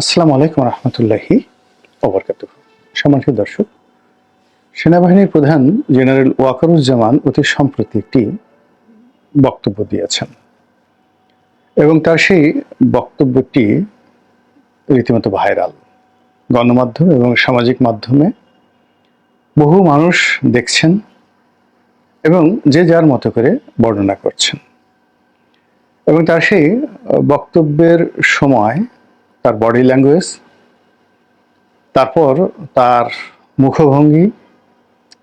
আসসালামু আলাইকুম রহমতুল্লাহি ওবরকাতুহু। সম্মানিত দর্শক, সেনাবাহিনীর প্রধান জেনারেল ওয়াকারুজ্জামান অতি সম্প্রতি একটি বক্তব্য দিয়েছেন এবং তার সেই বক্তব্যটি রীতিমতো ভাইরাল। গণমাধ্যম এবং সামাজিক মাধ্যমে বহু মানুষ দেখছেন এবং যে যার মতো করে বর্ণনা করছেন। এবং তার সেই বক্তব্যের সময় তার বডি ল্যাঙ্গুয়েজ, তারপর তার মুখভঙ্গি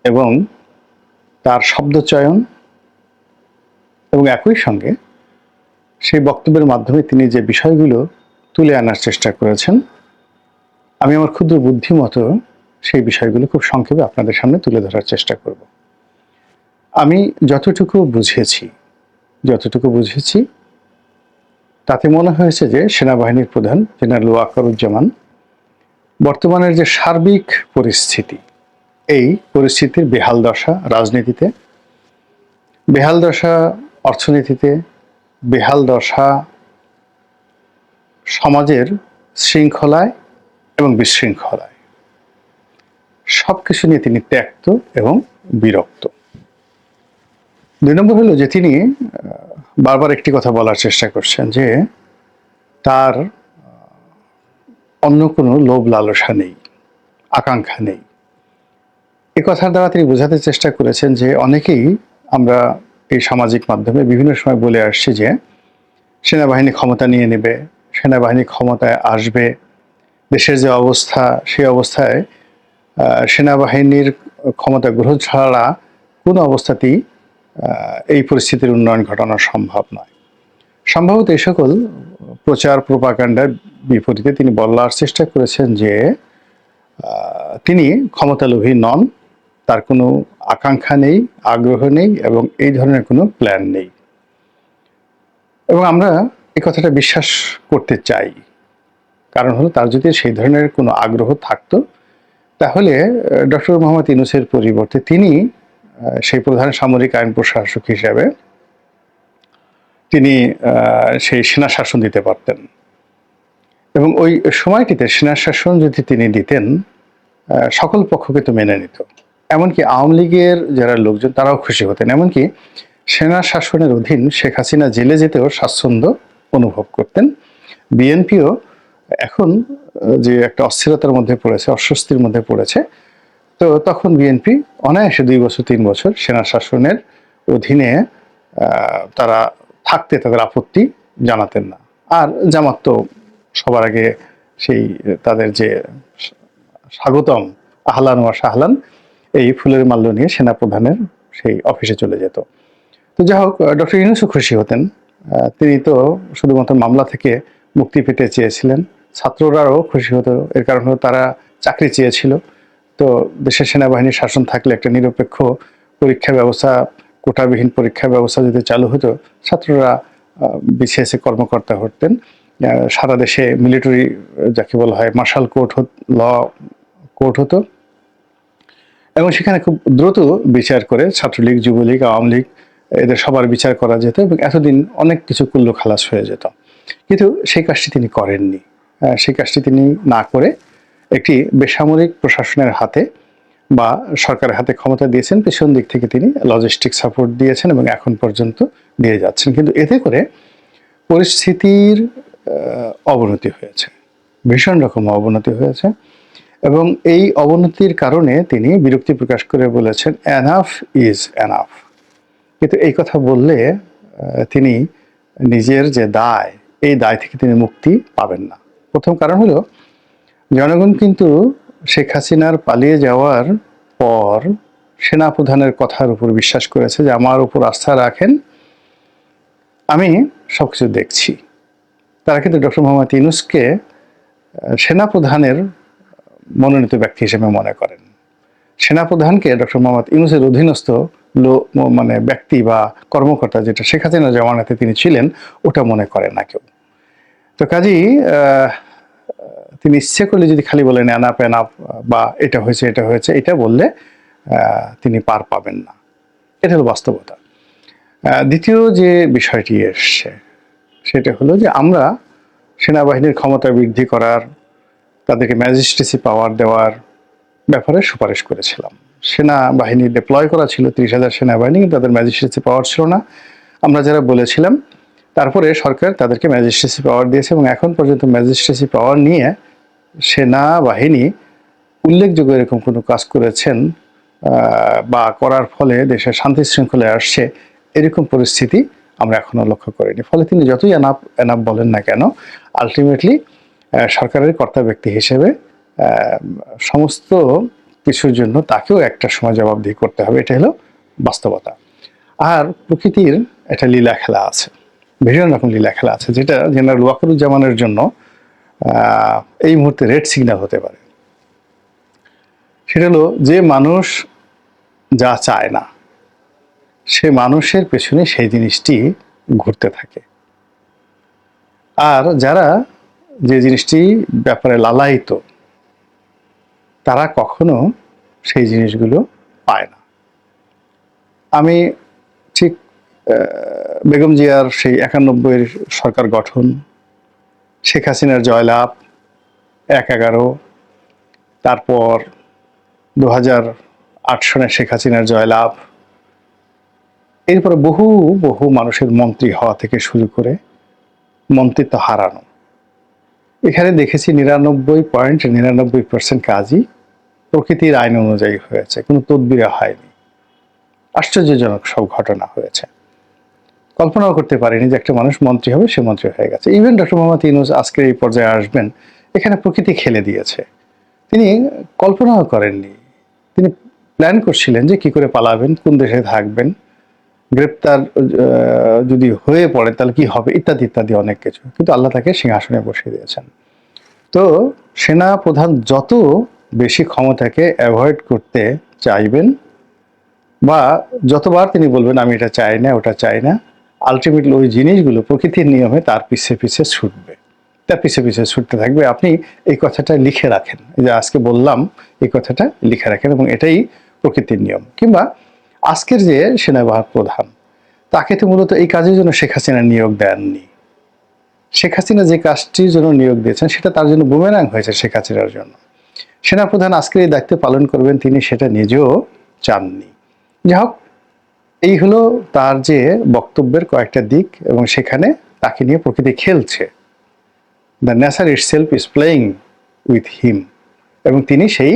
এবং তার শব্দচয়ন এবং একই সঙ্গে সেই বক্তব্যের মাধ্যমে তিনি যে বিষয়গুলো তুলে আনার চেষ্টা করেছেন, আমি আমার ক্ষুদ্র বুদ্ধি মতো সেই বিষয়গুলো খুব সংক্ষেপে আপনাদের সামনে তুলে ধরার চেষ্টা করব। আমি যতটুকু বুঝেছি তাতে মনে হয়েছে যে সেনাবাহিনীর প্রধান জেনারেল ওয়াকারুজ্জামান বর্তমানের যে সার্বিক পরিস্থিতি, এই পরিস্থিতির বেহাল দশা রাজনীতিতে, বেহাল দশা অর্থনীতিতে, বেহাল দশা সমাজের শৃঙ্খলায় এবং বিশৃঙ্খলায়, সব কিছু নিয়ে তিনি ত্যক্ত এবং বিরক্ত। ২ নম্বর হলো যে তিনি বারবার একটি কথা বলার চেষ্টা করছেন যে তার অন্য কোনো লোভ লালসা নেই, আকাঙ্ক্ষা নেই। এই কথার দ্বারা তিনি বোঝাতে চেষ্টা করেছেন যে অনেকেই আমরা এই সামাজিক মাধ্যমে বিভিন্ন সময় বলে আসছি যে সেনাবাহিনী ক্ষমতা নিয়ে নেবে, সেনাবাহিনী ক্ষমতায় আসবে, দেশের যে অবস্থা সেই অবস্থায় সেনাবাহিনীর ক্ষমতা গ্রহণ ছাড়া কোনো অবস্থাতেই এই পরিস্থিতির উন্নয়ন ঘটানো সম্ভব নয়। সম্ভবত এই সকল প্রচার প্রোপাগান্ডার বিপরীতে তিনি বলার চেষ্টা করেছেন যে তিনি ক্ষমতালোভী নন, তার কোনো আকাঙ্ক্ষা নেই, আগ্রহ নেই এবং এই ধরনের কোনো প্ল্যান নেই। এবং আমরা এই কথাটা বিশ্বাস করতে চাই, কারণ হলো তার যদি সেই ধরনের কোনো আগ্রহ থাকতো তাহলে ডক্টর মোহাম্মদ ইউনূসের পরিবর্তে তিনি সেই প্রধান সামরিক আইন প্রশাসক হিসাবে তিনি সেই সেনা শাসন দিতে পারতেন এবং ওই সময়টিতে সেনা শাসন যদি তিনি দিতেন সকল পক্ষকে তো মেনে নিত, এমনকি আওয়ামী লীগের যারা লোকজন তারাও খুশি হতেন, এমনকি সেনা শাসনের অধীন শেখ হাসিনা জেলে যেতেও স্বাচ্ছন্দ্য অনুভব করতেন। বিএনপিও এখন যে একটা অস্থিরতার মধ্যে পড়েছে, অস্বস্তির মধ্যে পড়েছে, তো তখন বিএনপি অনায়াসে 2 বছর 3 বছর সেনা শাসনের অধীনে তারা থাকতে তাদের আপত্তি জানাতেন না। আর জামাত তো সবার আগে সেই তাদের যে স্বাগতম আহলান ওয়া সাহলান এই ফুলের মাল্য নিয়ে সেনাপ্রধানের সেই অফিসে চলে যেত। তো যাই হোক, ডক্টর ইউনূসও খুশি হতেন। তিনি তো শুধুমাত্র মামলা থেকে মুক্তি পেতে চেয়েছিলেন, ছাত্ররাও খুশি হতো, এর কারণ হলো তারা চাকরি চেয়েছিল। তো দেশের সেনাবাহিনীর শাসন থাকলে একটা নিরপেক্ষ পরীক্ষা ব্যবস্থা, কোটাবিহীন পরীক্ষা ব্যবস্থা যদি চালু হতো, ছাত্ররা বিসিএস কর্মকর্তা হতেন। সারা দেশে মিলিটারি যাকে বলা হয় মার্শাল কোর্ট, ল কোর্ট হতো এবং সেখানে খুব দ্রুত বিচার করে ছাত্রলীগ, যুবলীগ, আওয়ামী লীগ এদের সবার বিচার করা যেত এবং এতদিন অনেক কিছু কুল্লো খালাস হয়ে যেত। কিন্তু সেই কাজটি তিনি করেননি। সেই কাজটি তিনি না করে একটি বেসামরিক প্রশাসনের হাতে বা সরকারের হাতে ক্ষমতা দিয়েছেন। পেছন দিক থেকে তিনি লজিস্টিক সাপোর্ট দিয়েছেন এবং এখন পর্যন্ত দিয়ে যাচ্ছেন। কিন্তু এতে করে পরিস্থিতির অবনতি হয়েছে, ভীষণ রকম অবনতি হয়েছে এবং এই অবনতির কারণে তিনি বিরক্তি প্রকাশ করে বলেছেন এনাফ ইজ এনাফ। কিন্তু এই কথা বললে তিনি নিজের যে দায়, এই দায় থেকে তিনি মুক্তি পাবেন না। প্রথম কারণ হলো জনগণ কিন্তু শেখ হাসিনার পালিয়ে যাওয়ার পর সেনাপ্রধানের কথার উপর বিশ্বাস করেছে যে আমার উপর আস্থা রাখেন, আমি সবকিছু দেখছি। তারা কিন্তু ডক্টর মোহাম্মদ ইউনূসকে সেনাপ্রধানের মনোনীত ব্যক্তি হিসেবে মনে করেন। সেনাপ্রধানকে ডক্টর মোহাম্মদ ইউনূসের অধীনস্থ মানে ব্যক্তি বা কর্মকর্তা, যেটা শেখ হাসিনার জামানাতে তিনি ছিলেন, ওটা মনে করে না কেউ। তো কাজেই তিনি ইচ্ছে করলে যদি খালি বলেন এনাফ এনাফ বা এটা হয়েছে এটা হয়েছে, এটা বললে তিনি পার পাবেন না। এটা হলো বাস্তবতা। দ্বিতীয় যে বিষয়টি এসছে সেটা হলো যে আমরা সেনাবাহিনীর ক্ষমতা বৃদ্ধি করার তাদেরকে ম্যাজিস্ট্রেসি পাওয়ার দেওয়ার ব্যাপারে সুপারিশ করেছিলাম। সেনাবাহিনী ডিপ্লয় করা ছিল 30,000 সেনাবাহিনী, কিন্তু তাদের ম্যাজিস্ট্রেসি পাওয়ার ছিল না আমরা যারা বলেছিলাম। তারপরে সরকার তাদেরকে ম্যাজিস্ট্রেসি পাওয়ার দিয়েছে এবং এখন পর্যন্ত ম্যাজিস্ট্রেসি পাওয়ার নিয়ে সেনাবাহিনী উল্লেখযোগ্য এরকম কোনো কাজ করেছেন বা করার ফলে দেশের শান্তি শৃঙ্খলায় আসছে এরকম পরিস্থিতি আমরা এখনো লক্ষ্য করিনি। ফলে তিনি যতই এনাফ এনাফ বলেন না কেন, আলটিমেটলি সরকারের কর্তা ব্যক্তি হিসেবে সমস্ত কিছুর জন্য তাকেও একটা সময় জবাবদিহি করতে হবে। এটা হলো বাস্তবতা। আর প্রকৃতির একটা লীলা খেলা আছে, ভীষণ রকম লীলা খেলা আছে, যেটা জেনারেল ওয়াকারুজ্জামানের জন্য এই মুহূর্তে রেড সিগন্যাল হতে পারে। সেটা হলো, যে মানুষ যা চায় না সে মানুষের পেছনে সেই জিনিসটি ঘুরতে থাকে, আর যারা যে জিনিসটি ব্যাপারে লালায়িত তারা কখনো সেই জিনিসগুলো পায় না। আমি ঠিক বেগম জিয়ার সেই 91-এর সরকার গঠন, শেখ হাসিনার জয়লাভ 1/11, তারপর 2008 সনে শেখ হাসিনার জয়লাভ, এরপরে বহু বহু মানুষের মন্ত্রী হওয়া থেকে শুরু করে মন্ত্রিত্ব হারানো, এখানে দেখেছি 99.99% কাজই প্রকৃতির আইন অনুযায়ী হয়েছে, কোনো তদবিরা হয়নি। আশ্চর্যজনক সব ঘটনা হয়েছে। কল্পনাও করতে পারিনি যে একটা মানুষ মন্ত্রী হবে, সে মন্ত্রী হয়ে গেছে। ইভেন ডক্টর মোহাম্মদ ইউনূস আজকের এই পর্যায়ে আসবেন, এখানে প্রকৃতি খেলে দিয়েছে। তিনি কল্পনাও করেননি, তিনি প্ল্যান করছিলেন যে কি করে পালাবেন, কোন দেশে থাকবেন, গ্রেপ্তার যদি হয়ে পড়ে তাহলে কি হবে, ইত্যাদি ইত্যাদি অনেক কিছু। কিন্তু আল্লাহ তাকে সিংহাসনে বসিয়ে দিয়েছেন। তো সেনা প্রধান যত বেশি ক্ষমতাকে অ্যাভয়েড করতে চাইবেন বা যতবার তিনি বলবেন আমি এটা চাই না, ওটা চাই না, আলটিমেটলি ওই জিনিসগুলো প্রকৃতির নিয়মে তার পিছে পিছে ছুটবে, তার পিছে পিছে ছুটতে থাকবে। আপনি এই কথাটা লিখে রাখেন, এই যে আজকে বললাম এই কথাটা লিখে রাখেন, এবং এটাই প্রকৃতির নিয়ম। কিংবা আজকের যে সেনাবাহিনী প্রধান, তাকে তো মূলত এই কাজের জন্য শেখ হাসিনা নিয়োগ দেননি। শেখ হাসিনা যে কাজটির জন্য নিয়োগ দিয়েছেন সেটা তার জন্য বুমেরাং হয়েছে শেখ হাসিনার জন্য। সেনাপ্রধান আজকের এই দায়িত্ব পালন করবেন, তিনি সেটা নিজেও চাননি। যাই হোক, এই হলো তার যে বক্তব্যের কয়েকটা দিক, এবং সেখানে তাকে নিয়ে প্রকৃতি খেলছে। The nature itself is playing with him, এবং তিনি সেই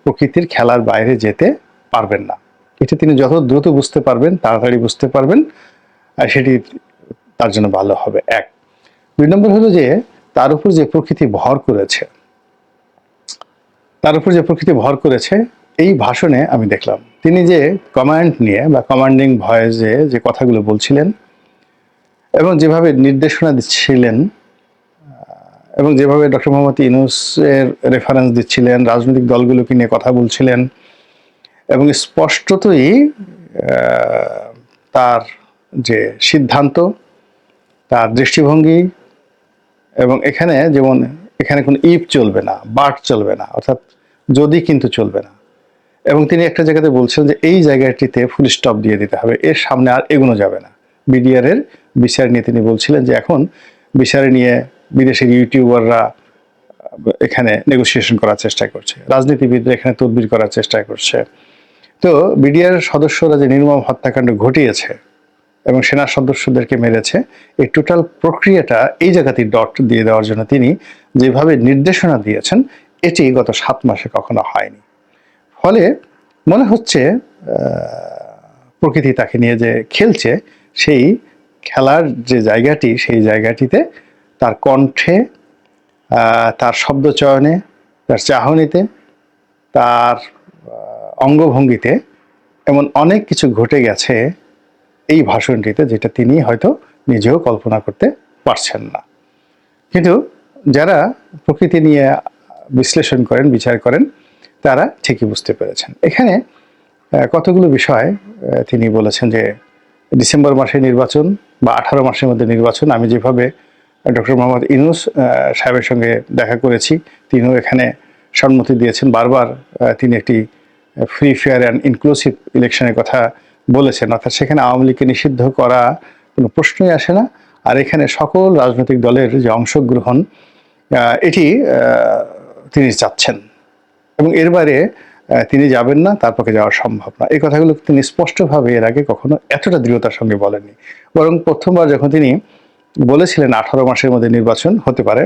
প্রকৃতির খেলার বাইরে যেতে পারবেন না। এটা তিনি যত দ্রুত বুঝতে পারবেন, তাড়াতাড়ি বুঝতে পারবেন, আর সেটি তার জন্য ভালো হবে। 1 2 নম্বর হলো যে তার উপর যে প্রকৃতি ভর করেছে, এই ভাষণে আমি দেখলাম তিনি যে কমান্ড নিয়ে বা কমান্ডিং ভয়েসে যে কথাগুলো বলছিলেন এবং যেভাবে নির্দেশনা দিচ্ছিলেন এবং যেভাবে ডক্টর মোহাম্মদ ইউনূসের রেফারেন্স দিচ্ছিলেন, রাজনৈতিক দলগুলোকে নিয়ে কথা বলছিলেন, এবং স্পষ্টতই তার যে সিদ্ধান্ত, তার দৃষ্টিভঙ্গি, এবং এখানে যেমন এখানে কোনো ইফ চলবে না, বাট চলবে না, অর্থাৎ যদি কিন্তু চলবে না। এবং তিনি একটা জায়গাতে বলছেন যে এই জায়গাটিতে ফুল স্টপ দিয়ে দিতে হবে, এর সামনে আর এগোনো যাবে না। বিডিআর এর বিচার নিয়ে তিনি বলছিলেন যে এখন বিচারে নিয়ে বিদেশের ইউটিউবাররা এখানে নেগোসিয়েশন করার চেষ্টা করছে, রাজনীতিবিদরা এখানে তদবির করার চেষ্টা করছে। তো বিডিআর সদস্যরা যে নির্মম হত্যাকাণ্ড ঘটিয়েছে এবং সেনা সদস্যদেরকে মেরেছে, এই টোটাল প্রক্রিয়াটা এই জায়গাতেই ডট দিয়ে দেওয়ার জন্য তিনি যেভাবে নির্দেশনা দিয়েছেন, এটি গত 7 মাসে কখনো হয়নি। ফলে মনে হচ্ছে প্রকৃতি তাকে নিয়ে যে খেলছে, সেই খেলার যে জায়গাটি, সেই জায়গাটিতে তার কণ্ঠে, তার শব্দ চয়নে, তার চাহনিতে, তার অঙ্গভঙ্গিতে এমন অনেক কিছু ঘটে গেছে এই ভাষণটিতে, যেটা তিনি হয়তো নিজেও কল্পনা করতে পারছেন না। কিন্তু যারা প্রকৃতি নিয়ে বিশ্লেষণ করেন, বিচার করেন, তারা ঠিকই বুঝতে পেরেছেন। এখানে কতগুলো বিষয় তিনি বলেছেন যে ডিসেম্বর মাসে নির্বাচন বা 18 মাসের মধ্যে নির্বাচন। আমি যেভাবে ডক্টর মোহাম্মদ ইউনূস সাহেবের সঙ্গে দেখা করেছি, তিনিও এখানে সম্মতি দিয়েছেন। বারবার তিনি একটি ফ্রি, ফেয়ার অ্যান্ড ইনক্লুসিভ ইলেকশনের কথা বলেছেন, অর্থাৎ সেখানে আওয়ামী লীগকে নিষিদ্ধ করা কোনো প্রশ্নই আসে না। আর এখানে সকল রাজনৈতিক দলের যে অংশগ্রহণ, এটি তিনি চাচ্ছেন, এবং এর বাইরে তিনি যাবেন না, তার পক্ষে যাওয়া সম্ভব না। এই কথাগুলো তিনি স্পষ্টভাবে এর আগে কখনো এতটা দৃঢ়তার সঙ্গে বলেননি। বরং প্রথমবার যখন তিনি বলেছিলেন 18 মাসের মধ্যে নির্বাচন হতে পারে,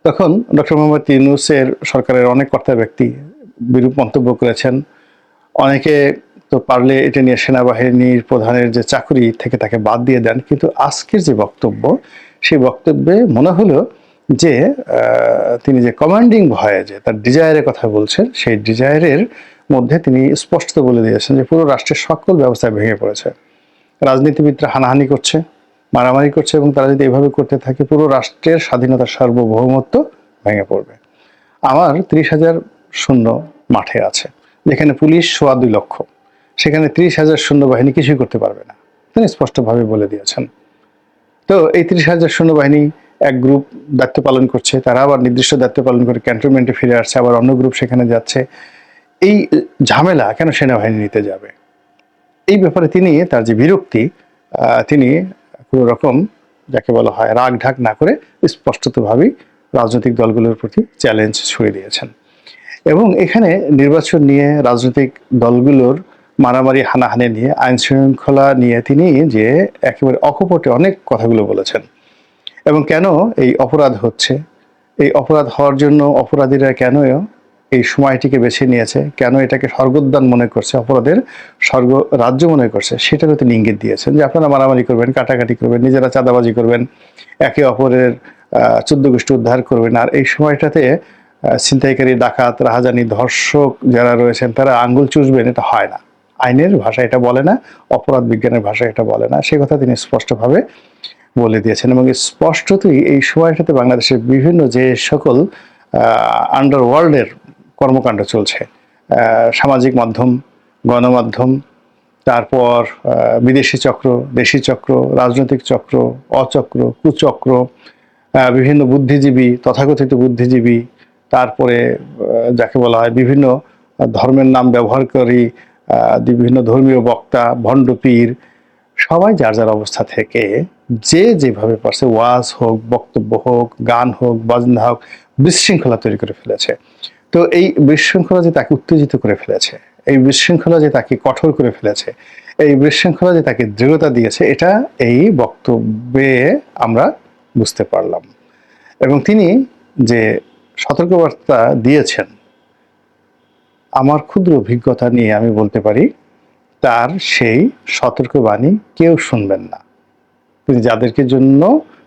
তখন ডক্টর মোহাম্মদ ইউনূসের সরকারের অনেক কর্তা ব্যক্তি বিরূপ মন্তব্য করেছেন। অনেকে তো পারলে এটা নিয়ে সেনাবাহিনীর প্রধানের যে চাকরি থেকে তাকে বাদ দিয়ে দেন। কিন্তু আজকের যে বক্তব্য, সেই বক্তব্যে মনে হলো যে তিনি যে কমান্ডিং ভয়ে যে তার ডিজায়ারের কথা বলছেন, সেই ডিজায়ারের মধ্যে তিনি স্পষ্ট বলে দিয়েছেন যে পুরো রাষ্ট্রের সকল ব্যবস্থা ভেঙে পড়েছে। রাজনীতিবিদরা হানাহানি করছে, মারামারি করছে, এবং তারা যদি এভাবে করতে থাকে পুরো রাষ্ট্রের স্বাধীনতার সার্বভৌমত্ব ভেঙে পড়বে। আমার 30,000 সৈন্য মাঠে আছে, যেখানে পুলিশ 2.25 লক্ষ, সেখানে 30,000 সৈন্যবাহিনী কিছুই করতে পারবে না, তিনি স্পষ্টভাবে বলে দিয়েছেন। তো এই 30,000 সৈন্যবাহিনী এক গ্রুপ দায়িত্ব পালন করছে, তারা আবার নির্দিষ্ট দায়িত্ব পালন করে ক্যান্টনমেন্টে ফিরে আসছে, আবার অন্য গ্রুপ সেখানে যাচ্ছে। এই ঝামেলা কেন সেনাবাহিনী নিতে যাবে? এই ব্যাপারে তিনি তার যে বিরক্তি, তিনি কোনো রকম যাকে বলা হয় রাগ ঢাক না করে স্পষ্টতভাবেই রাজনৈতিক দলগুলোর প্রতি চ্যালেঞ্জ ছুড়ে দিয়েছেন। এবং এখানে নির্বাচন নিয়ে, রাজনৈতিক দলগুলোর মারামারি হানাহানি নিয়ে, আইন শৃঙ্খলা নিয়ে তিনি যে একেবারে অকপটে অনেক কথাগুলো বলেছেন। এবং কেন এই অপরাধ হচ্ছে, এই অপরাধ হওয়ার জন্য অপরাধীরা কেন এই সময়টিকে বেছে নিয়েছে, কেন এটাকে স্বর্গোদ্যান মনে করছে, অপরাধের স্বর্গ রাজ্য মনে করছে, সেটারও তিনি ইঙ্গিত দিয়েছেন যে আপনারা মারামারি করবেন, কাটাকাটি করবেন, নিজেরা চাঁদাবাজি করবেন, একে অপরের 14 গোষ্ঠী উদ্ধার করবেন। আর এই সময়টাতে ছিনতাইকারী, ডাকাত, রাহাজানি, ধর্ষক যারা রয়েছেন তারা আঙ্গুল চুষবেন, এটা হয় না। আইনের ভাষা এটা বলে না, অপরাধ বিজ্ঞানের ভাষা এটা বলে না। সে কথা তিনি স্পষ্টভাবে বলে দিয়েছেন। এবং স্পষ্টতই এই সময়টাতে বাংলাদেশের বিভিন্ন যে সকল আন্ডারওয়ার্ল্ডের কর্মকাণ্ড চলছে, সামাজিক মাধ্যম, গণমাধ্যম, তারপর বিদেশি চক্র, দেশি চক্র, রাজনৈতিক চক্র, অচক্র, কুচক্র, বিভিন্ন বুদ্ধিজীবী, তথাকথিত বুদ্ধিজীবী, তারপরে যাকে বলা হয় বিভিন্ন ধর্মের নাম ব্যবহারকারী বিভিন্ন ধর্মীয় বক্তা, ভণ্ড পীর, সবাই যার যার অবস্থা থেকে যে যেভাবে পারছে, ওয়াজ হোক, বক্তব্য হোক, গান হোক, বাজনা হোক, বিশৃঙ্খলা তৈরি করে ফেলেছে। তো এই বিশৃঙ্খলা যে তাকে উত্তেজিত করে ফেলেছে, এই বিশৃঙ্খলা যে তাকে কঠোর করে ফেলেছে, এই বিশৃঙ্খলা যে তাকে দৃঢ়তা দিয়েছে, এটা এই বক্তব্যে আমরা বুঝতে পারলাম। এবং তিনি যে সতর্কবার্তা দিয়েছেন, আমার ক্ষুদ্র অভিজ্ঞতা নিয়ে আমি বলতে পারি তার সেই সতর্কবাণী কেউ শুনবেন না। তিনি যাদেরকে জন্য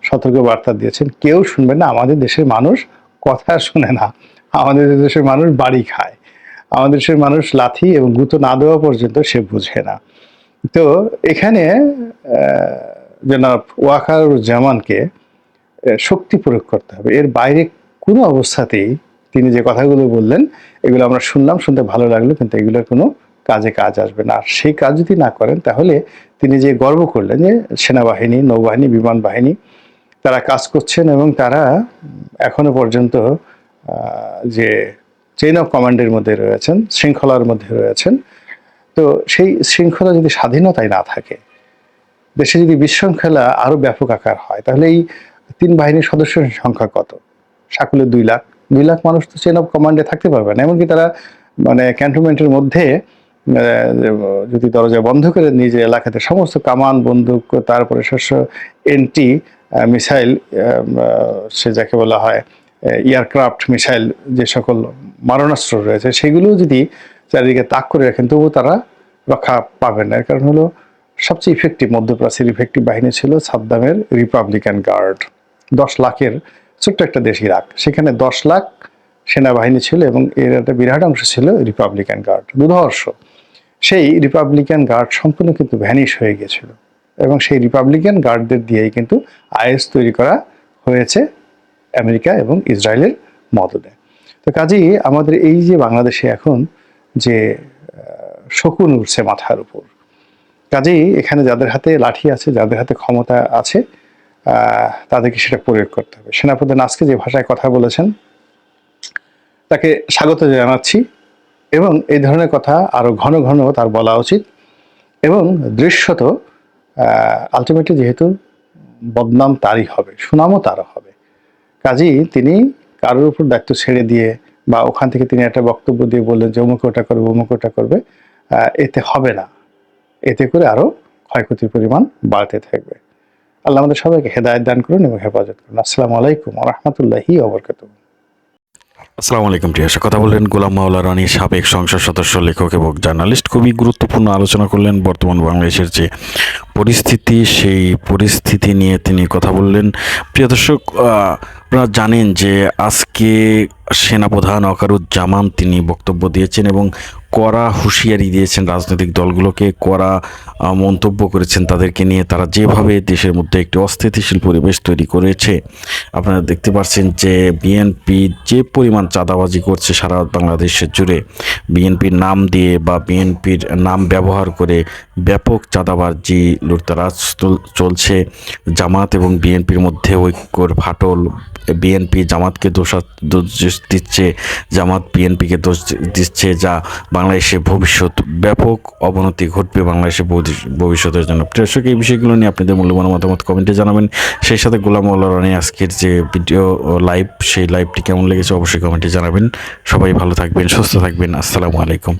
সতর্কবার্তা দিয়েছেন কেউ শুনবেন না। আমাদের দেশের মানুষ কথা শুনে না, আমাদের দেশের মানুষ বাড়ি খায়, আমাদের দেশের মানুষ লাথি এবং গুঁতো না দেওয়া পর্যন্ত সে বুঝে না। তো এখানে জনাব ওয়াকারুজ্জামানকে শক্তি প্রয়োগ করতে হবে, এর বাইরে কোনো অবস্থাতেই তিনি যে কথাগুলো বললেন এগুলো আমরা শুনলাম, শুনতে ভালো লাগলো, কিন্তু এগুলোর কোনো কাজে কাজ আসবে না। আর সেই কাজ যদি না করেন তাহলে তিনি যে গর্ব করলেন যে সেনাবাহিনী, নৌবাহিনী, বিমান বাহিনী তারা কাজ করছেন এবং তারা এখনো পর্যন্ত যে চেইন অফ কমান্ডের মধ্যে রয়েছেন, শৃঙ্খলার মধ্যে রয়েছেন, তো সেই শৃঙ্খলা যদি স্বাধীনতায় না থাকে, দেশে যদি বিশৃঙ্খলা আরো ব্যাপক আকার হয়, তাহলে এই 3 বাহিনীর সদস্যের সংখ্যা কত? সাকুলে 2 লাখ, 2 লাখ মানুষ তো চেইন অফ কমান্ডে থাকতে পারবে না। এমনকি তারা মানে ক্যান্টনমেন্টের মধ্যে যদি দরজা বন্ধ করে নিজের এলাকাতে সমস্ত কামান, বন্দুক, তারপরে শস্য এন্টি মিসাইল, সে যাকে বলা হয় এয়ারক্রাফট মিসাইল, যে সকল মারণাস্ত্র রয়েছে সেগুলো যদি চারিদিকে তাক করে রাখেন তবুও তারা রক্ষা পাবেন না। এর কারণ হলো সবচেয়ে ইফেক্টিভ, মধ্যপ্রাচ্যের ইফেক্টিভ বাহিনী ছিল সাদ্দামের রিপাবলিকান গার্ড। 10 লাখের ছোট্ট একটা দেশ ইরাক, সেখানে 10 লাখ সেনাবাহিনী ছিল এবং এর একটা বিরাট অংশ ছিল রিপাবলিকান গার্ড, দুর্ধর্ষ। সেই রিপাবলিকান গার্ড সম্পূর্ণ কিন্তু ভ্যানিশ হয়ে গিয়েছিল এবং সেই রিপাবলিকান গার্ডদের দিয়েই কিন্তু আইএস তৈরি করা হয়েছে আমেরিকা এবং ইসরায়েলের মদদে। তো কাজেই আমাদের এই যে বাংলাদেশে এখন যে শকুন উঠছে মাথার উপর, কাজেই এখানে যাদের হাতে লাঠি আছে, যাদের হাতে ক্ষমতা আছে, তাদেরকে সেটা প্রয়োগ করতে হবে। সেনাপ্রধান আজকে যে ভাষায় কথা বলেছেন তাকে স্বাগত জানাচ্ছি এবং এই ধরনের কথা আরো ঘন ঘন তার বলা উচিত। এবং দৃশ্যত আলটিমেটলি যেহেতু বদনাম তারই হবে, সুনামও তারও হবে, কাজেই তিনি কারোর উপর দায়িত্ব ছেড়ে দিয়ে বা ওখান থেকে তিনি একটা বক্তব্য দিয়ে বললেন যে অমুক ওটা করবে অমুক ওটা করবে, এতে হবে না। এতে করে আরো ক্ষয়ক্ষতির পরিমাণ বাড়তে থাকবে। আল্লাহ আমাদের সবাইকে হেদায়েত দান করুন এবং হেফাজত করুন। আসসালামু আলাইকুম ওয়া রাহমাতুল্লাহি ওয়া বারাকাতুহু। আসসালামু আলাইকুম প্রিয় দর্শক, কথা বললেন গোলাম মাওলা রানী, সাবেক সংসদ সদস্য, লেখক এবং জার্নালিস্ট। খুবই গুরুত্বপূর্ণ আলোচনা করলেন বর্তমান বাংলাদেশের যে পরিস্থিতি, সেই পরিস্থিতি নিয়ে তিনি কথা বললেন। প্রিয় দর্শক, আপনারা জানেন যে আজকে সেনাপ্রধান ওয়াকারুজ্জামান তিনি বক্তব্য দিয়েছেন এবং কড়া হুঁশিয়ারি দিয়েছেন রাজনৈতিক দলগুলোকে, কড়া মন্তব্য করেছেন তাদেরকে নিয়ে। তারা যেভাবে দেশের মধ্যে একটি অস্থিতিশীল পরিবেশ তৈরি করেছে, আপনারা দেখতে পাচ্ছেন যে বিএনপি যে পরিমাণ চাঁদাবাজি করছে সারা বাংলাদেশের জুড়ে, বিএনপির নাম দিয়ে বা বিএনপির নাম ব্যবহার করে ব্যাপক চাঁদাবাজি লুটতরাজ চলছে। জামাত এবং বিএনপির মধ্যে ঐক্যর ফাটল, বিএনপি জামাতকে দোষ দিচ্ছে, জামাত বিএনপিকে দোষ দিচ্ছে, যা বাংলাদেশে ভবিষ্যৎ ব্যাপক অবনতি ঘটবে বাংলাদেশের ভবিষ্যতের জন্য। দর্শক, এই বিষয়গুলো নিয়ে আপনাদের মূল্যবান মতামত কমেন্টে জানাবেন। সেই সাথে গোলাম মাওলা রানী আজকের যে ভিডিও লাইভ, সেই লাইভটি কেমন লেগেছে অবশ্যই কমেন্টে জানাবেন। সবাই ভালো থাকবেন, সুস্থ থাকবেন। আসসালামু আলাইকুম।